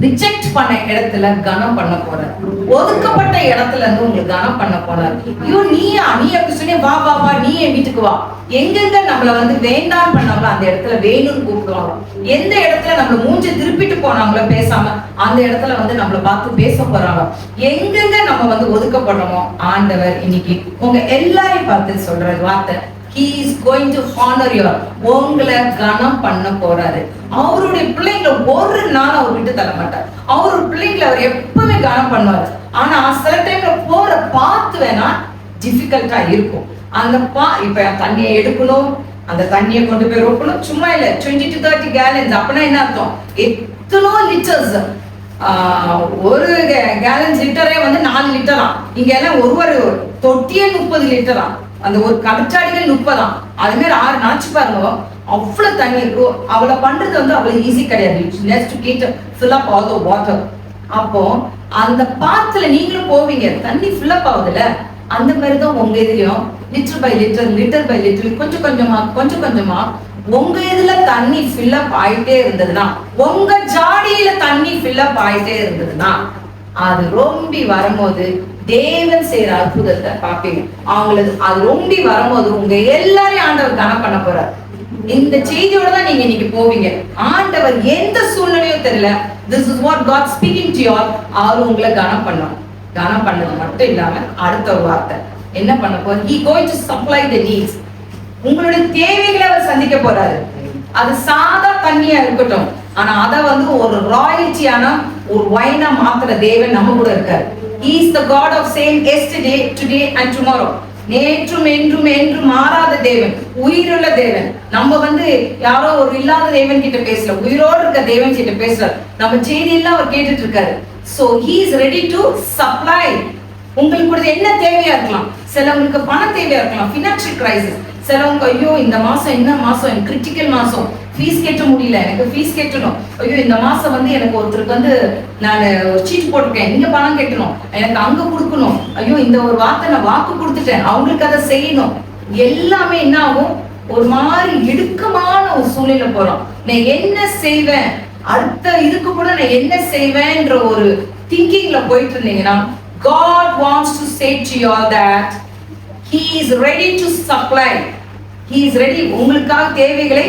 ரிஜெக்ட் பண்ண இடத்துல கனம் பண்ண போறார். ஒதுக்கப்பட்ட இடத்துல இருந்து உங்களுக்கு கனம் பண்ண போறார். ஐயோ நீ அப்படி சொல்லி வா வா வா, நீ என் வீட்டுக்கு வா. எங்கெங்க நம்மள வந்து வேண்டாம் பண்ணாங்களோ அந்த இடத்துல வேணும்னு கூப்பிடுவாங்க. எந்த இடத்துல நம்மள மூஞ்சி திருப்பிட்டு போனாங்களோ பேசாம, அந்த இடத்துல வந்து நம்மள பார்த்து பேச போறாங்க. எங்கெங்க நம்ம வந்து ஒதுக்கப்படுறோமோ ஆண்டவர் இன்னைக்கு உங்க எல்லாரையும் பார்த்து சொல்ற வார்த்தை, he is going to honor you. உங்களை கனம் பண்ண போறாரு. அவருடைய பிள்ளைங்களை ஒரு நாள் அவர் விட்டு தர மாட்டார். அவரு பிள்ளைங்களை அவர் எப்பவுமே கனம் பண்ணுவாரு. ஆனா சில டைம்ல போற பார்த்து வேணா டிஃபிகல்ட்டா இருக்கும். அந்த இப்ப தண்ணியை எடுக்கணும், அந்த தண்ணியை கொண்டு போய் ரொப்பணும், சும்மா இல்ல 20 to 30 கேலன்ஸ். அப்படின்னா என்ன அர்த்தம்? எத்தனோ லிட்டர்ஸ், ஒரு கேலன்ஸ் லிட்டரே வந்து 4 லிட்டரா. இங்க எல்லாம் ஒரு தொட்டியே 30 லிட்டரா. அந்த ஒரு கற்சாடிகள் 30. அது மாதிரி 6 நினைச்சு பாருங்க, அவ்வளவு தண்ணி இருக்கும். அவளை பண்றது வந்து அவ்வளவு ஈஸி கிடையாது. அப்போ அந்த பாத்துல நீங்களும் போவீங்க, தண்ணி ஃபில்லப் ஆகுதுல, அந்த மாதிரிதான் உங்க இதுலயும் லிட்டர் பை லிட்டர் கொஞ்சம் கொஞ்சமா உங்க இதுல தண்ணி ஃபில்லப் ஆயிட்டே இருந்ததுன்னா, உங்க ஜாடியில தண்ணி ஃபில்லப் ஆயிட்டே இருந்ததுன்னா, அது ரொம்பி வரும்போது தேவன் செய்யற அற்புதத்தை பார்ப்பீங்க. அவங்களுக்கு அது ரொம்பி வரும்போது உங்க எல்லாரையும் ஆண்டவர் கனம் பண்ண போறார். இந்த செய்தியோட தான் நீங்க இன்னைக்கு போவீங்க. ஆண்டவர் எந்த சூழ்நிலையும் தெரியல, this is what God speaking to you all. அவர் உங்களை கனம் பண்ணுவார். கனம் பண்ணது மட்டும் இல்லாம அடுத்த ஒரு வார்த்தை என்ன பண்ண போறார், he going to supply the needs. உங்களுடைய தேவைகளை அவர் சந்திக்க போறாரு. அது சாதா தண்ணியா இருக்கட்டும், ஆனா அத வந்து ஒரு ராயல்ட்டியான ஒரு வைனா மாத்திர தேவன் நம்ம கூட இருக்காரு. He is the God of same yesterday, today and tomorrow. நேற்றும் என்றும் என்றும் மாறாத தேவன், உயிருள்ள தேவன். நம்ம வந்து யாரோ ஒரு இல்லாத தேவன் கிட்ட பேசல, உயிரோடு இருக்க தேவன் கிட்ட பேசல. நம்ம செய்தியெல்லாம் அவர் கேட்டுட்டு இருக்காரு. So he is ready to supply. உங்களுக்கு என்ன தேவையா இருக்கலாம், சிலவங்களுக்கு பண தேவையா இருக்கலாம், ஃபினான்ஷியல் கிரைசிஸ். சிலவங்க ஐயோ இந்த மாசம் என்ன மாசம், கிரிட்டிக்கல் மாசம், ஃபீஸ் கட்ட முடியல, எனக்கு ஃபீஸ் கட்டணும். ஐயோ இந்த மாசம் வந்து எனக்கு ஒருத்தருக்கு வந்து நான் ஒரு சீட் போட்டிருக்கேன், இங்க பணம் கட்டணும், எனக்கு அங்க கொடுக்கணும். ஐயோ இந்த ஒரு வார்த்தை நான் வாக்கு கொடுத்துட்டேன், அவங்களுக்கு அதை செய்யணும். எல்லாமே என்ன ஆகும், ஒரு மாதிரி இடுக்கமான ஒரு சூழ்நிலை போறோம். நான் என்ன செய்வேன், அடுத்த இதுக்கு கூட நான் என்ன செய்வேன்ற ஒரு திங்கிங்ல போயிட்டு இருந்தீங்கன்னா, God wants to say to you all that He is ready to supply. He is ready. உங்களுக்காக தேவைகளை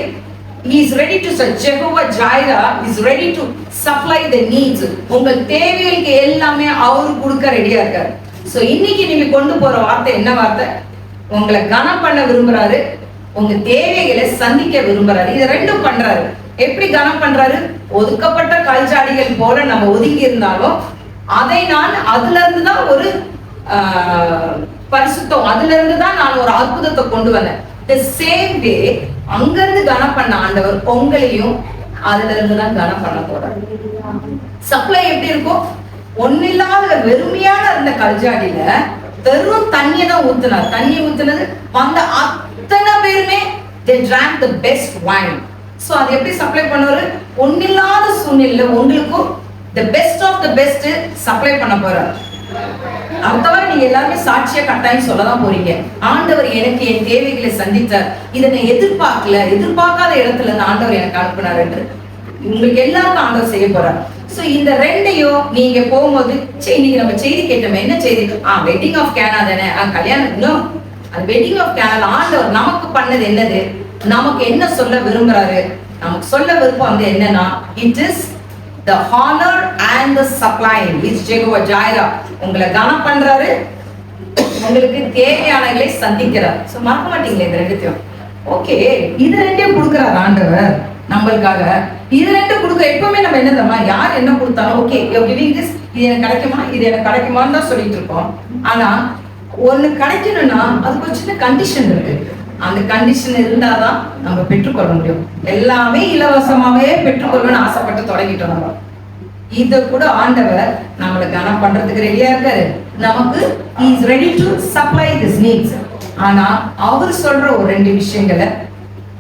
He is ready to supply. Jehovah Jireh is ready to supply the needs. உங்கள் தேவைகளுக்கு எல்லாமே அவரு கொடுக்க ரெடியா இருக்காரு. சோ இன்னைக்கு நீங்க கொண்டு போற வார்த்தை என்ன வார்த்தை, உங்களை கனம் பண்ண விரும்புறாரு, உங்க தேவைகளை சந்திக்க விரும்புறாரு. இது ரெண்டும் பண்றாரு. எப்படி கனம் பண்றாரு, ஒதுக்கப்பட்ட கல்ஜாடிகள் போல நம்ம ஒதுங்கி இருந்தாலும் அதை நான் அதுல இருந்துதான் ஒரு பரிசுத்தம், அதுல இருந்துதான் நான் ஒரு அற்புதத்தை கொண்டு வந்தேன். The same way அங்க இருந்து கனம் பண்ண ஆண்டவர் உங்களையும் அதுல இருந்துதான் கனம் பண்ண போறாரு. சப்ளை எப்படி இருக்கும், ஒன்னில்லாத வெறுமையான இருந்த கல்ஜாடியில வெறும் தண்ணியை தான் ஊத்துனார். தண்ணி ஊத்துனது வந்த அத்தனை பேருமே they drank the best wine. So அது எப்படி சப்ளை பண்ணுவாரு, ஒன்னில்லாத சூழ்நிலையில உங்களுக்கும் the best of the best supply பண்ண போறாரு. அடுத்தவரை நீங்க எல்லாருமே சாட்சியா கட்டாயம் சொல்லதான் போறீங்க, ஆண்டவர் எனக்கு என் தேவைகளை சந்தித்தார், இதை நான் எதிர்பார்க்காத இடத்துல இருந்து ஆண்டவர் எனக்கு அனுப்பினார் என்று உங்களுக்கு எல்லாருக்கும் ஆண்டவர் செய்ய போறார். சோ இந்த ரெண்டையும் நீங்க போகும்போது, இன்னைக்கு நம்ம செய்தி கேட்டோம், என்ன செய்தி, வெட்டிங் ஆஃப் கேனா தானே, கல்யாணம் இன்னும் அது வெட்டிங் ஆஃப் கேனா. ஆண்டவர் நமக்கு பண்ணது என்னது, நமக்கு என்ன சொல்ல விரும்புறாரு, நமக்கு சொல்ல விருப்பம் வந்து என்னன்னா, it is the honor and the supply is Jehovah Jireh. உங்களை கனம் பண்றாரு, உங்களுக்கு தேவையானங்களை சந்திக்கிறார். சோ மறக்க மாட்டீங்களே இந்த ரெண்டுத்தையும். ஓகே, இது ரெண்டையும் கொடுக்கிறார் ஆண்டவர் நம்மளுக்காக. இது ரெண்டும் கொடுக்க எப்பவுமே நம்ம என்ன தெரியுமா, யார் என்ன கொடுத்தாலும் ஓகே கிவிங் திஸ், இது எனக்கு கிடைக்குமா, இது எனக்கு கிடைக்குமான்னு தான் சொல்லிட்டு இருக்கோம். ஆனா ஒண்ணு கிடைக்கணும்னா அதுக்கு ஒரு சின்ன கண்டிஷன் இருக்கு. அந்த கண்டிஷன் இருந்தாதான் நம்ம பெற்றுக்கொள்ள முடியும். எல்லாமே இலவசமாவே பெற்றுக்கொள்ளணும்னு ஆசைப்பட்டு தொடங்கிட்டோம் நம்ம. இத கூட ஆண்டவர் நம்மளை கனம் பண்றதுக்கு ரெடியா இருக்காரு. நமக்கு he is ready to supply this needs. ஆனா அவர் சொல்ற ஒரு ரெண்டு விஷயங்களை,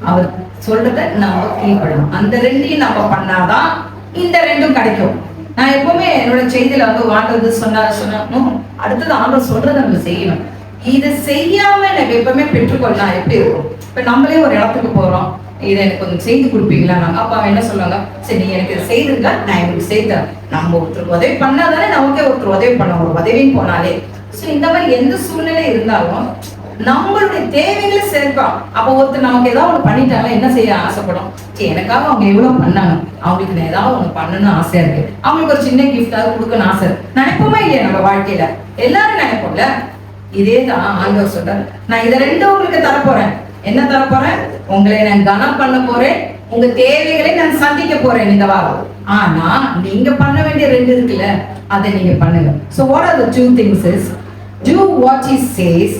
அவர் சொல்றத நம்ம கீழ்ப்படணும். அந்த ரெண்டையும் நம்ம பண்ணாதான் இந்த ரெண்டும் கிடைக்கும். நான் எப்பவுமே என்னோட செய்தியில வந்து ஆண்டது சொன்னோம், அடுத்தது ஆண்டவர் சொல்றதை நம்ம செய்யணும். இதை செய்யாம எனக்கு எப்பவுமே பெற்றுக்கொள்ளலாம் எப்படி இருக்கும்? இப்ப நம்மளே ஒரு இடத்துக்கு போறோம், இதை எனக்கு கொஞ்சம் செய்து கொடுப்பீங்களா? நாங்க அப்பா என்ன சொல்லுவாங்க, சரி நீ எனக்கு இதை செய்திருக்கா, நான் எனக்கு செய்தேன். நம்ம ஒருத்தர் உதவி பண்ணாதானே நமக்கே ஒருத்தர் உதவி பண்ண, ஒரு உதவின்னு போனாலே. சோ இந்த மாதிரி எந்த சூழ்நிலை இருந்தாலும் நம்மளுடைய தேவைகளை சேர்ப்போம். அப்போ ஒருத்தர் நமக்கு ஏதாவது ஒண்ணு பண்ணிட்டாங்க, என்ன செய்ய ஆசைப்படும், சரி எனக்காக அவங்க எவ்வளவு பண்ணாங்க, அவங்களுக்கு நான் ஏதாவது ஒண்ணு பண்ணணும்னு ஆசையா இருக்கு, அவங்களுக்கு ஒரு சின்ன கிஃப்டாவது கொடுக்கணும்னு ஆசை நினைப்போமா இல்லையா? நம்ம வாழ்க்கையில எல்லாரும் நினைப்போம்ல. இதேதான் ஆண்டவர் சொல்றாரு, நான் இதை ரெண்டும் உங்களுக்கு தரப்போறேன். என்ன தரப்போறேன்? உங்களை நான் கனம் பண்ண போறேன், உங்க தேவைகளை நான் சந்திக்க போறேன் இந்த வாரம். ஆனா நீங்க பண்ண வேண்டிய ரெண்டு இருக்குல்ல, அதை நீங்க பண்ணுங்க. So what are the two things is, do what he says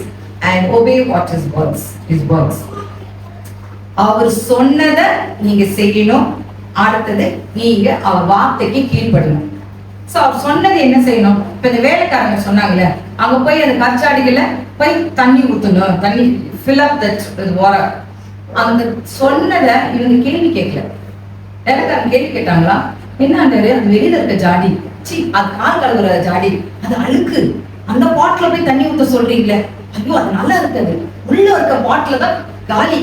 and obey what his words. அவர் சொன்னதை நீங்க செய்யணும், அடுத்தது நீங்க அவர் வார்த்தைக்கு கீழ்ப்படணும். சோ அவர் சொன்னது என்ன செய்யணும்? இப்ப இந்த வேலைக்காரங்க சொன்னாங்கல்ல, அங்க போய் அந்த கச்சாடிகளை போய் தண்ணி ஊத்தணும், தண்ணி fill up that with water. அந்த சொன்னதை இவங்க கேள்வி கேட்கல. வேலைக்காரங்க கேள்வி கேட்டாங்களா, என்னன்றாரு, அது வெளியில இருக்க ஜாடி, அது கால் கழுவுற ஜாடி, அது அழுக்கு, அந்த பாட்டில போய் தண்ணி ஊத்த சொல்றீங்களே, ஐயோ அது நல்லா இருக்காது, உள்ள இருக்க பாட்டில தான் காலி,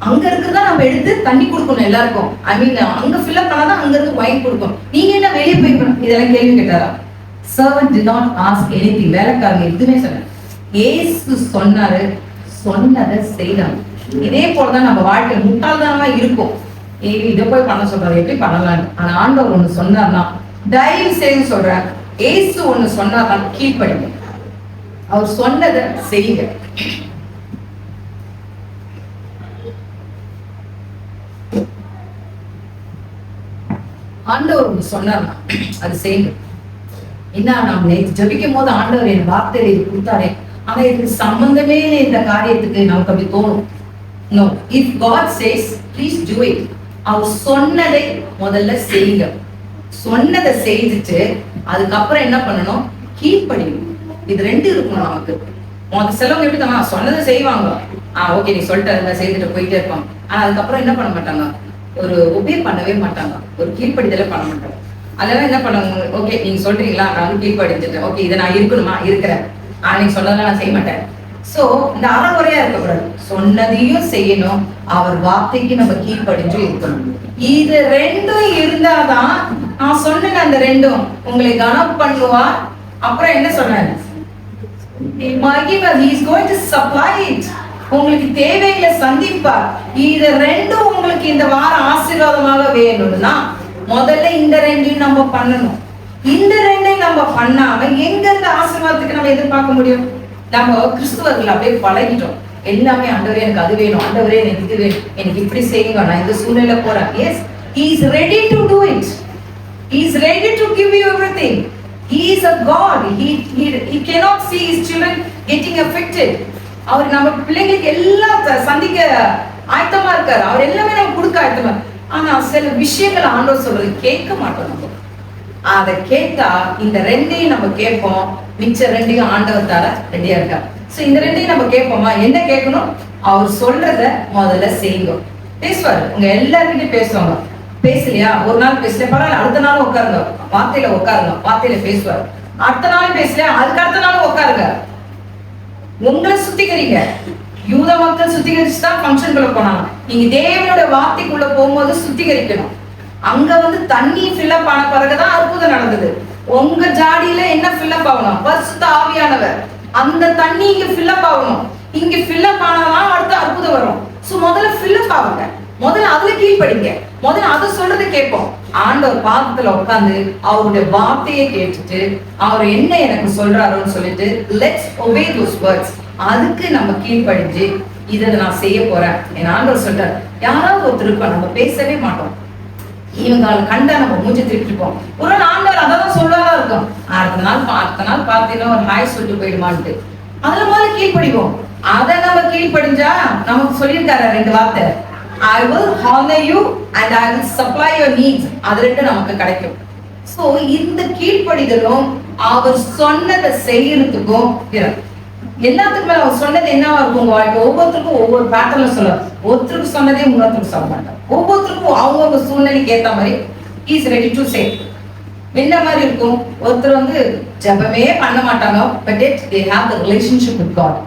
அங்க இருக்குதான் நம்ம எடுத்து தண்ணி கொடுக்கணும் எல்லாருக்கும். ஐ மீன் அங்க ஃபில் அப் பண்ணாதான் அங்க இருந்து வாங்கி கொடுக்கணும், நீங்க என்ன வெளியே போய் இதெல்லாம் கேள்வி கேட்டாரா? Servant did not ask anything. வேலைக்காரங்க எதுவுமே சொன்ன, ஏசு சொன்னாரு, சொன்னதை செய்யலாம். இதே போலதான் நம்ம வாழ்க்கையில் முட்டாள்தானமா இருக்கும். இதை போய் பண்ண சொல்றாரு, எப்படி பண்ணலாம்? ஆனா ஆண்டவர் ஒண்ணு சொன்னார்னா தயவு செய்து சொல்றேன், ஏசு ஒண்ணு சொன்னார்னா கீழ்ப்படிங்க, அவர் சொன்னதை செய்யுங்க. ஆண்டவர் ஒண்ணு சொன்னார்னா அது செய்யுங்க. என்ன, நாம் நேற்று ஜபிக்கும் போது ஆண்டவர் என் வார்த்தையை கொடுத்தாரே, ஆனா இதுக்கு சம்பந்தமே இந்த காரியத்துக்கு நமக்கு அப்படி தோணும். No, if God says, please do it. அவர் சொன்னதை முதல்ல செய்யுங்க. சொன்னதை செய்துட்டு அதுக்கப்புறம் என்ன பண்ணணும்? கீழ்ப்படியும். இது ரெண்டு இருக்கணும் நமக்கு. உனக்கு சிலவங்க எப்படி தானே சொன்னதை செய்வாங்க, ஓகே நீ சொல்லிட்டு செய்துட்டு போயிட்டே இருப்பாங்க. ஆனா அதுக்கப்புறம் என்ன பண்ண மாட்டாங்க, ஒரு ஒபே பண்ணவே மாட்டாங்க, ஒரு கீழ்ப்படிதலே பண்ண மாட்டாங்க. அதெல்லாம் என்ன பண்ணுவாங்க, ஓகே நீங்க சொல்றீங்களா, நான் கீழ்ப்படிஞ்சிட்டேன், ஓகே இதை நான் இருக்கணுமா, இருக்கிறேன், நீங்க சொன்னதெல்லாம் நான் செய்ய மாட்டேன். சோ இந்த அறகுறையா இருக்கக்கூடாது, சொன்னதையும் செய்யணும், அவர் வார்த்தைக்கு நம்ம கீழ்ப்படிஞ்சு இருக்கணும். இது ரெண்டும் இருந்தாதான் நான் சொன்ன அந்த ரெண்டும் உங்களை கனம் பண்ணுவார். அப்புறம் என்ன சொன்னாரு, உங்களுக்கு தேவைகளை சந்திப்பார். இது ரெண்டும் உங்களுக்கு இந்த வாரம் ஆசீர்வாதமாக வேணும்னா முதல்ல இந்த ரெண்டையும் நம்ம பண்ணணும். இந்த ரெண்டையும் நம்ம பண்ணாம எங்க இருந்து ஆசீர்வாதத்துக்கு நம்ம எதிர்பார்க்க முடியும்? நம்ம கிறிஸ்துவர்கள் அப்படியே பழகிட்டோம். எல்லாமே ஆண்டவரே எனக்கு அது வேணும், ஆண்டவரே எனக்கு இது வேணும், எனக்கு இப்படி செய்யுங்க, நான் இந்த சூழ்நிலை போறேன். Yes, he is ready to do it. He is ready to give you everything. He is a God. He cannot see his children getting affected. அவர் நம்ம பிள்ளைங்களுக்கு எல்லாம் சந்திக்க ஆயத்தமா இருக்காரு, அவர் எல்லாமே நம்ம கொடுக்க ஆயத்தமா. ஆனா சில விஷயங்கள் ஆண்டவர் சொல்றது கேட்க மாட்டோம். நம்ம அதை கேட்டா இந்த ரெண்டையும் நம்ம கேட்போம், மிச்ச ரெண்டையும் ஆண்டவர் தர ரெடியா இருக்காரு. சோ இந்த ரெண்டையும் நம்ம கேட்போமா? என்ன கேட்கணும்? அவர் சொல்றத முதல்ல செய்யுங்க. பேசுவாரு, உங்க எல்லாருக்கிட்டையும் பேசுவாங்க. பேசலையா, ஒரு நாள் பேசல பரவாயில்ல, அடுத்த நாளும் உட்காருங்க, வார்த்தையில உட்காருங்க, வார்த்தையில பேசுவார். அடுத்த நாளும் பேசல, அதுக்கு அடுத்த நாளும் உட்காருங்க, உங்களை சுத்திகரிங்க. யூத மக்கள் சுத்திகரிச்சுதான் ஃபங்க்ஷனுக்குள்ள போனாங்க. நீங்க தேவனோட வார்த்தைக்குள்ள போகும்போது சுத்திகரிக்கணும். அங்க வந்து தண்ணி ஃபில்லப் ஆன பிறகுதான் அற்புதம் நடந்தது. உங்க ஜாடியில என்ன ஃபில்லப் ஆகணும்? பரிசுத்த ஆவியானவர். அந்த தண்ணி இங்க ஃபில்லப் ஆகணும். இங்க ஃபில்லப் ஆனாதான் அடுத்த அற்புதம் வரும். சோ முதல்ல ஃபில்லப் ஆகுங்க, முதல்ல அதுல கீழ்படிங்க. முதல்ல அதை சொல்றது கேட்போம். ஆண்டவர் பாதத்துல உட்காந்து அவருடைய வார்த்தையை கேட்டுட்டு அவர் என்ன எனக்கு சொல்றாருன்னு சொல்லிட்டு லெட்ஸ் ஒபே தோஸ் வேர்ட்ஸ். அதுக்கு நம்ம கீழ்ப்படிஞ்சு இதை நான் செய்ய போறேன் என் ஆண்டவர் சொல்றாரு. யாராவது ஒருத்தர் இருப்போம், நம்ம பேசவே மாட்டோம், இவங்க கண்டா நம்ம மூஞ்சி திருப்பிப்போம். ஒரு ஆண்டவர் அதான் சொல்லதான் இருக்கும், அடுத்த நாள் பார்த்தீங்கன்னா ஒரு ஹாய் சொல்லிட்டு போயிடுமான்ட்டு. அதுல முதல்ல கீழ்ப்படிவோம். அதை நம்ம கீழ்ப்படிஞ்சா நமக்கு சொல்லியிருக்காரு 2 வார்த்தை, I will honor you and I will supply your needs. அது 2 நமக்கு கிடைக்கும். சோ இந்த கீழ்ப்படிதலும் அவர் சொன்னதை செய்யறதுக்கும் எல்லாத்துக்குமே அவர் சொன்னது என்னவா இருக்கும் உங்க வாழ்க்கை. ஒவ்வொருத்தருக்கும் ஒவ்வொரு பேட்டர்ல சொல்லுவார். ஒருத்தருக்கு சொன்னதே இன்னொருத்தருக்கு சொல்ல மாட்டார். ஒவ்வொருத்தருக்கும் அவங்கவுங்க சூழ்நிலைக்கு ஏத்த மாதிரி இஸ் ரெடி டு சே. என்ன மாதிரி இருக்கும், ஒருத்தர் ஜபமே பண்ண மாட்டாங்க, but it they have the relationship with God.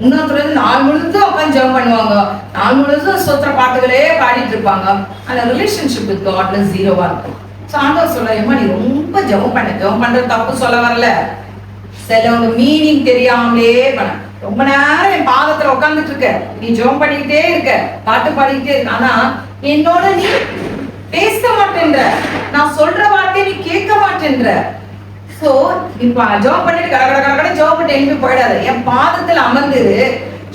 இன்னொருத்தர் நாள் முழுதும் உட்காந்து ஜபம் பண்ணுவாங்க, நாள் முழுதும் ஸ்தோத்திர பாட்டுகளே பாடிட்டு இருப்பாங்க, அந்த ரிலேஷன்ஷிப் வித் காட்ல ஜீரோவா இருக்கும். ஸோ ஆண்டவர் சொல்ல, நீ ரொம்ப ஜபம் பண்றது தப்பு சொல்ல வரல. சிலவங்க மீனிங் தெரியாமலே பண்ண, ரொம்ப நேரம் என் பாதத்துல உட்காந்துட்டு இருக்க, நீ ஜெபம் பண்ணிக்கிட்டே இருக்க, பாட்டு பாடிக்கிட்டே இருக்க, ஆனா என்னோட நீ பேச மாட்டேன்ற, நான் சொல்ற வார்த்தையை நீ கேட்க மாட்டேன்ற. சோ இப்ப ஜெபம் பண்ணிட்டு கடை ஜெபம் பண்ணி எழுப்பி போயிடாது. என் பாதத்துல அமர்ந்துரு,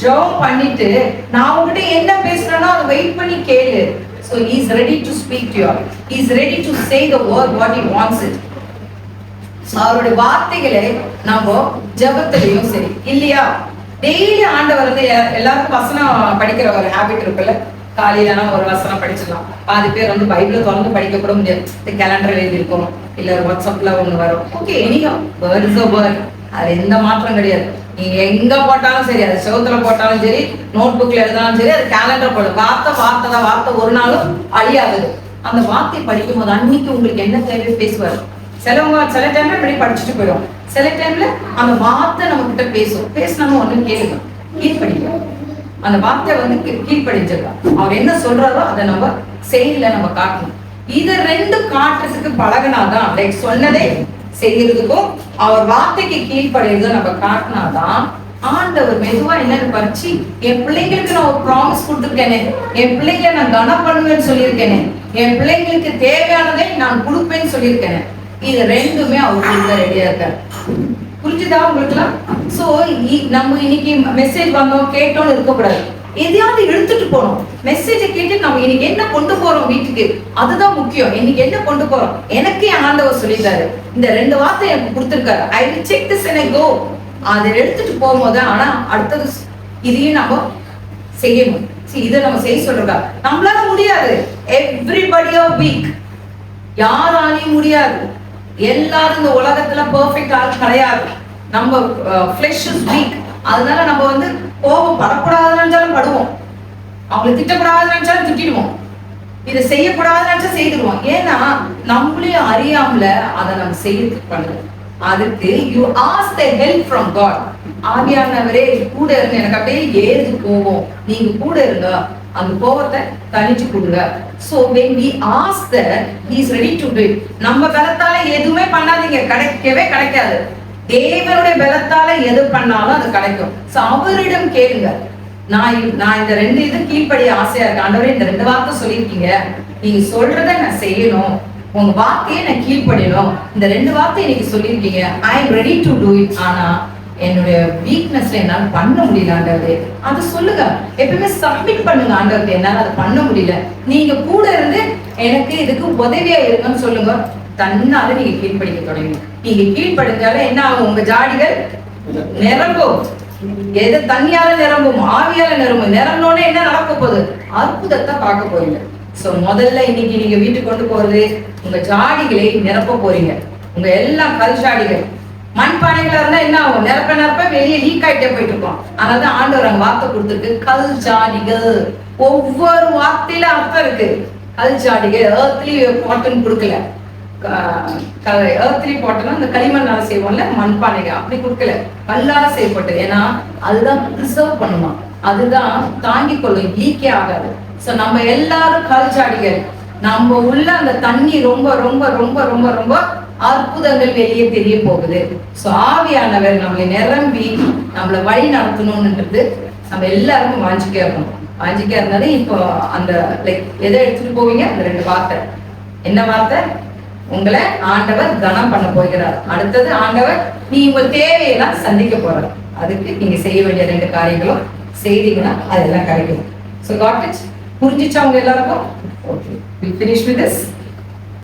ஜெபம் பண்ணிட்டு நான் உங்ககிட்ட என்ன பேசுறேனோ அதை வெயிட் பண்ணி கேளு. So he is ready to speak to you. He is ready to say the word what he wants it. அவருடைய வார்த்தைகளை நம்ம ஜபத்திலையும் சரி இல்லையா, டெய்லி ஆண்டவர் எல்லாருக்கும் வசனம் படிக்கிற ஒரு ஹேபிட் இருக்குல்ல. காலையிலனா ஒரு வசனம் படிச்சிடலாம். பாதி பேர் பைபிளை திறந்து படிக்க கூட முடியாது, கேலண்டர் எழுதி இருக்கும், இல்ல வாட்ஸ்அப்ல ஒண்ணு வரும். Okay, எனிகோ word is a word. அது எந்த மாற்றம் கிடையாது. நீங்க எங்க போட்டாலும் சரி, அது செவத்துல போட்டாலும் சரி, நோட் புக்ல எழுதினாலும் சரி, அது கேலண்டர் போடும். வார்த்தை ஒரு நாளும் அழியாதது. அந்த வார்த்தை படிக்கும் போது அன்னைக்கு உங்களுக்கு என்ன தேவை பேசுவார். சில டைம்ல இப்படி படிச்சுட்டு போயிடும், சில டைம்ல அந்த வார்த்தை நம்ம கிட்ட பேசணும் ஒண்ணு கேளுங்க, கீழ்படிக்கும். அந்த வார்த்தை கீழ்படிஞ்சிடலாம். அவர் என்ன சொல்றாரோ அதை நம்ம செயல நம்ம காட்டணும். இத 2 காட்டுறதுக்கு பழகினாதான், லைக் சொன்னதே செய்யறதுக்கும் அவர் வார்த்தைக்கு கீழ்படுறதும் நம்ம காட்டினாதான் ஆண்டவர் மெதுவா என்னன்னு பறிச்சு, என் பிள்ளைங்களுக்கு நான் ஒரு ப்ராமிஸ் கொடுத்துருக்கேனே, என் பிள்ளைங்களை நான் கனம் பண்ணுவேன்னு சொல்லியிருக்கேனே, என் பிள்ளைங்களுக்கு தேவையானதை நான் கொடுப்பேன்னு சொல்லியிருக்கேனே, இது 2மே அவருக்கு ரெடியா இருக்காரு. புரிஞ்சுதா உங்களுக்குலாம்? சோ நம்ம இன்னைக்கு மெசேஜ் வந்தோம் கேட்டோம்னு இருக்கக்கூடாது, எதையாவது எடுத்துட்டு போறோம். மெசேஜை கேட்டு நம்ம இன்னைக்கு என்ன கொண்டு போறோம் வீட்டுக்கு, அதுதான் முக்கியம். இன்னைக்கு என்ன கொண்டு போறோம், எனக்கு என் ஆண்டவர் சொல்லிட்டாரு, இந்த 2 வார்த்தை எனக்கு கொடுத்திருக்காரு, I will check this and I go. அதை எடுத்துட்டு போகும்போது ஆனா அடுத்தது இதையும் நம்ம செய்யணும். இதை நம்ம செய்ய சொல்றா, நம்மளால முடியாது. எவ்ரிபடி ஆர் வீக், யாராலையும் முடியாது. எல்லாரும் இந்த உலகத்துல பெர்ஃபெக்ட் ஆள் கிடையாது. நம்ம ஃபிளஷ் இஸ் வீக். அதனால நம்ம கோபம் படக்கூடாதுன்னு நினைச்சாலும் படுவோம், அவங்களை திட்டக்கூடாதுன்னு நினைச்சாலும் திட்டிடுவோம், இதை செய்யக்கூடாதுன்னு நினைச்சா செய்திடுவோம். ஏன்னா நம்மளையும் அறியாமல அதை நம்ம செய்யறதுக்கு பண்ணுவோம். அதுக்கு you ask the help from God. ஆவியானவரே கூட இருங்க, எனக்கு அப்படியே ஏது போவோம், நீங்க கூட இருங்க, அந்த கோபத்தை தனிச்சு கொடுங்க. So when we ask that, he is ready to do it. நம்ம பலத்தால எதுவுமே பண்ணாதீங்க, கிடைக்காது. தேவனுடைய பலத்தால எது பண்ணாலும் அது கிடைக்கும். சோ அவரிடம் கேளுங்க. நான் இந்த 2 இது கீழ்ப்படிய ஆசையா இருக்கு ஆண்டவரே, இந்த 2 வார்த்தை சொல்லியிருக்கீங்க, நீங்க சொல்றதை நான் செய்யணும், உங்க வார்த்தையை நான் கீழ்ப்படியணும், இந்த 2 வார்த்தை இன்னைக்கு சொல்லியிருக்கீங்க, I am ready to do it. ஆனா என்னுடைய வீக்னஸ்ல என்னால பண்ண முடியல ஆண்டவரே, அது சொல்லுங்க. எப்பவுமே சப்மிட் பண்ணுங்க ஆண்டவரே, என்னால அதை பண்ண முடியல, நீங்க கூட இருந்து எனக்கு இதுக்கு உதவியா இருக்குன்னு சொல்லுங்க. தன்னால நீங்க கீழ்ப்படிக்க தொடங்குங்க. நீங்க கீழ்ப்படிஞ்சாலே என்ன ஆகும், உங்க ஜாடிகள் நிரம்பும். எது தண்ணியால நிரம்பும், ஆவியால நிரம்பும். நிரம்பினோட என்ன நடக்க போகுது, அற்புதத்தை பார்க்க போறீங்க. சோ முதல்ல இன்னைக்கு நீங்க வீட்டுக்கு கொண்டு போறது உங்க ஜாடிகளை நிரப்ப போறீங்க. உங்க எல்லா கல் ஜாடிகள் மண்பானைகளா இருந்தா என்ன ஆகும், நிரப்ப வெளியே லீக் ஆயிட்டே போயிட்டு இருக்கோம். அதனாலதான் ஆண்டவர் அங்க வார்த்தை கொடுத்துருக்கு, கல் ஜாடிகள். ஒவ்வொரு வார்த்தையில அர்த்தம் இருக்கு. கல் ஜாடிகள் ஏர்த்லி பாட்டுன்னு கொடுக்கல, ஏர்த்லி பாட்டுனா இந்த களிமண்ணால செய்வோம்ல மண்பானைகள், அப்படி கொடுக்கல, கல்லால செய்யப்பட்டது. ஏன்னா அதுதான் ப்ரிசர்வ் பண்ணுமா, அதுதான் தாங்கி கொள்ளும், லீக்கே ஆகாது. சோ நம்ம எல்லாரும் கல் ஜாடிகள். நம்ம உள்ள அந்த தண்ணி ரொம்ப ரொம்ப ரொம்ப ரொம்ப ரொம்ப அற்புதங்கள் வெளியே தெரிய போகுது. சோ ஆவியானவர் நம்மளை நிரம்பி நம்மளை வழி நடத்தணும்ன்றது நம்ம எல்லாருக்கும் வாஞ்சிக்கே இருக்கணும். மேஜிக்கா இருந்தது. இப்போ அந்த லைக் எதை எடுத்துட்டு போவீங்க? அந்த 2 வார்த்தை. என்ன வார்த்தை? உங்களை ஆண்டவர் கனம் பண்ண போகிறார். அடுத்தது ஆண்டவர் நீ உங்க தேவையெல்லாம் சந்திக்க போறார். அதுக்கு நீங்க செய்ய வேண்டிய 2 காரியங்களும் செய்தீங்கன்னா அதெல்லாம் கிடைக்கும். So got it. புரிஞ்சிச்சா உங்க எல்லாருக்கும்? Okay, we finish with this.